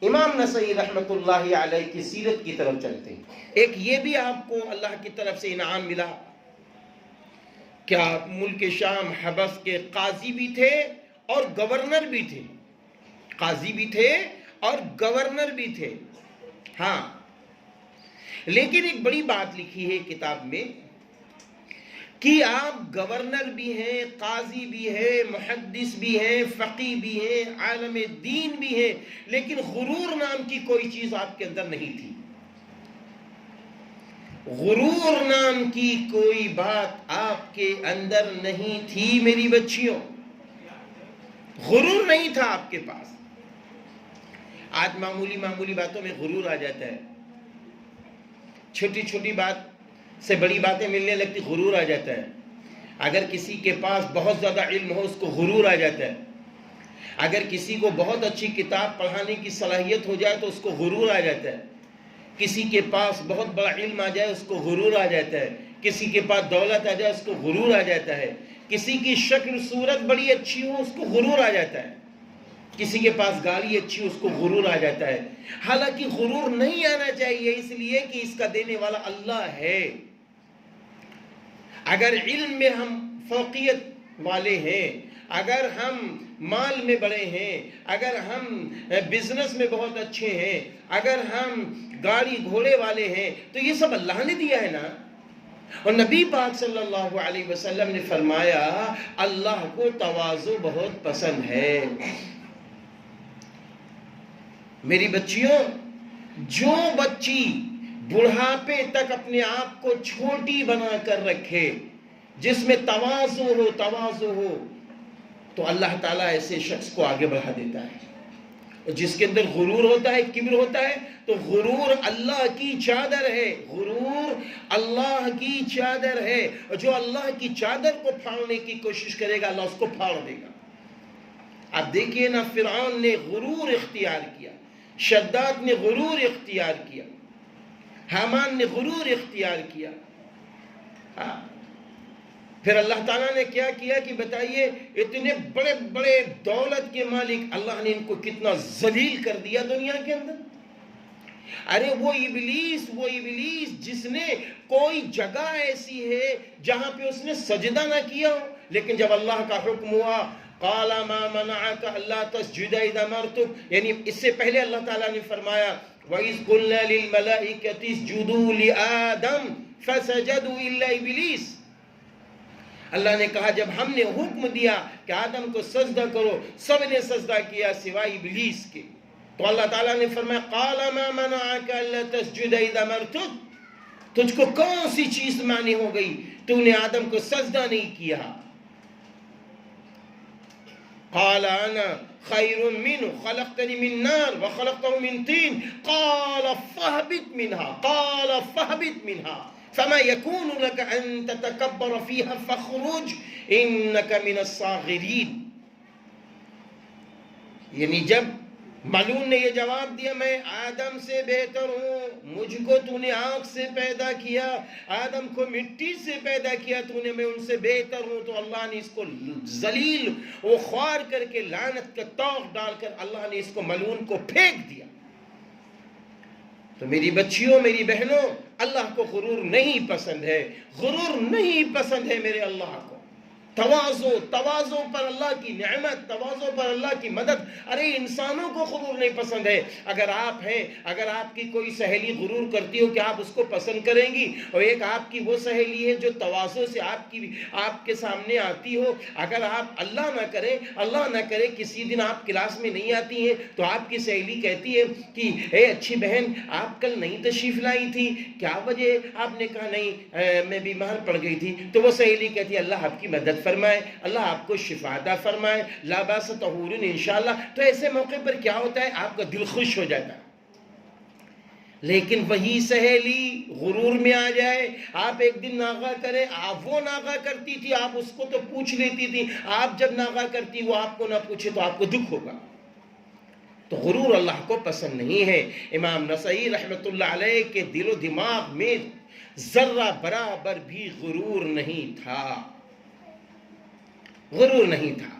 امام نسائی رحمۃ اللہ علیہ کی سیرت کی طرف چلتے ہیں۔ ایک یہ بھی آپ کو اللہ کی طرف سے انعام ملا، کیا ملک شام حبس کے قاضی بھی تھے اور گورنر بھی تھے، قاضی بھی تھے اور گورنر بھی تھے، ہاں، لیکن ایک بڑی بات لکھی ہے کتاب میں کہ آپ گورنر بھی ہیں، قاضی بھی ہیں، محدث بھی ہیں، فقی بھی ہیں، عالم دین بھی ہیں، لیکن غرور نام کی کوئی چیز آپ کے اندر نہیں تھی۔ غرور نام کی کوئی بات آپ کے اندر نہیں تھی میری بچیوں، غرور نہیں تھا آپ کے پاس۔ آج معمولی باتوں میں غرور آ جاتا ہے، چھوٹی چھوٹی بات سے بڑی باتیں ملنے لگتی، غرور آ جاتا ہے۔ اگر کسی کے پاس بہت زیادہ علم ہو اس کو غرور آ جاتا ہے، اگر کسی کو بہت اچھی کتاب پڑھانے کی صلاحیت ہو جائے تو اس کو غرور آ جاتا ہے، کسی کے پاس بہت بڑا علم آ جائے اس کو غرور آ جاتا ہے، کسی کے پاس دولت آ جائے اس کو غرور آ جاتا ہے، کسی کی شکل صورت بڑی اچھی ہو اس کو غرور آ جاتا ہے، کسی کے پاس گاڑی اچھی اس کو غرور آ جاتا ہے۔ حالانکہ غرور نہیں آنا چاہیے، اس لیے کہ اس کا دینے والا اللہ ہے۔ اگر علم میں ہم فوقیت والے ہیں، اگر ہم مال میں بڑے ہیں، اگر ہم بزنس میں بہت اچھے ہیں، اگر ہم گاڑی گھوڑے والے ہیں، تو یہ سب اللہ نے دیا ہے نا۔ اور نبی پاک صلی اللہ علیہ وسلم نے فرمایا اللہ کو تواضع بہت پسند ہے۔ میری بچیوں، جو بچی بڑھاپے تک اپنے آپ کو چھوٹی بنا کر رکھے، جس میں تواضع ہو، تو اللہ تعالیٰ ایسے شخص کو آگے بڑھا دیتا ہے۔ اور جس کے اندر غرور ہوتا ہے، کبر ہوتا ہے، تو غرور اللہ کی چادر ہے، غرور اللہ کی چادر ہے، اور جو اللہ کی چادر کو پھاڑنے کی کوشش کرے گا اللہ اس کو پھاڑ دے گا۔ آپ دیکھیے نا، فرعون نے غرور اختیار کیا، شداد نے غرور اختیار کیا، حامان نے غرور اختیار کیا، پھر اللہ تعالیٰ نے کیا کیا کہ بتائیے، اتنے بڑے بڑے دولت کے مالک، اللہ نے ان کو کتنا ذلیل کر دیا دنیا کے اندر۔ ارے وہ ابلیس جس نے کوئی جگہ ایسی ہے جہاں پہ اس نے سجدہ نہ کیا ہو، لیکن جب اللہ کا حکم ہوا قال ما منعك الا تسجد اذا امرتك، یعنی اس سے پہلے اللہ تعالیٰ نے فرمایا وَإِذْ قُلْنَا لِلْمَلَائِكَةِ اسْجُدُوا لِآدَمَ فَسَجَدُوا إِلَّا إِبْلِيسَ، اللہ نے کہا جب ہم نے حکم دیا کہ آدم کو سجدہ کرو، سب نے سجدہ کیا سوائے ابلیس کے، تو اللہ تعالیٰ نے فرمایا قَالَ مَا مَنَعَكَ أَلَّا تَسْجُدَ إِذَا أَمَرْتُكَ، تجھ کو کون سی چیز مانی ہو گئی، تو نے آدم کو سجدہ نہیں کیا۔ قال انا خیر منه خلقتنی من نار وخلقته من طین قال فاهبط منها فما يكون لك ان تتكبر فيها فاخرج انك من الصاغرین۔ یعنی جب ملعون نے یہ جواب دیا میں آدم سے بہتر ہوں، مجھ کو تو نے آگ سے پیدا کیا، آدم کو مٹی سے پیدا کیا، تو نے میں ان سے بہتر ہوں، تو اللہ نے اس کو ذلیل و خوار کر کے لعنت کا طوق ڈال کر اللہ نے اس کو ملعون کو پھینک دیا۔ تو میری بچیوں، میری بہنوں، اللہ کو غرور نہیں پسند ہے، غرور نہیں پسند ہے میرے اللہ کو۔ تواضع پر اللہ کی نعمت، تواضع پر اللہ کی مدد۔ ارے انسانوں کو غرور نہیں پسند ہے۔ اگر آپ ہیں، اگر آپ کی کوئی سہیلی غرور کرتی ہو کہ آپ اس کو پسند کریں گی، اور ایک آپ کی وہ سہیلی ہے جو تواضع سے آپ کے سامنے آتی ہو، اگر آپ اللہ نہ کرے کسی دن آپ کلاس میں نہیں آتی ہیں تو آپ کی سہیلی کہتی ہے کہ اے اچھی بہن آپ کل نہیں تشریف لائی تھی، کیا وجہ؟ آپ نے کہا نہیں میں بیمار پڑ گئی تھی، تو وہ سہیلی کہتی ہے اللہ آپ کی مدد فرمائے، اللہ آپ کو شفا عطا فرمائے، لا باس طہور انشاءاللہ۔ تو ایسے موقع پر کیا ہوتا ہے، آپ کا دل خوش ہو جاتا ہے۔ لیکن وہی سہیلی غرور میں آ جائے، آپ ایک دن ناغہ کریں، آپ وہ ناغہ کرتی تھی، آپ اس کو تو پوچھ لیتی تھی، آپ جب ناغہ کرتی وہ آپ کو نہ پوچھے تو آپ کو دکھ ہوگا۔ تو غرور اللہ کو پسند نہیں ہے۔ امام نسائی رحمۃ اللہ علیہ کے دل و دماغ میں ذرہ برابر بھی غرور نہیں تھا، غرور نہیں تھا۔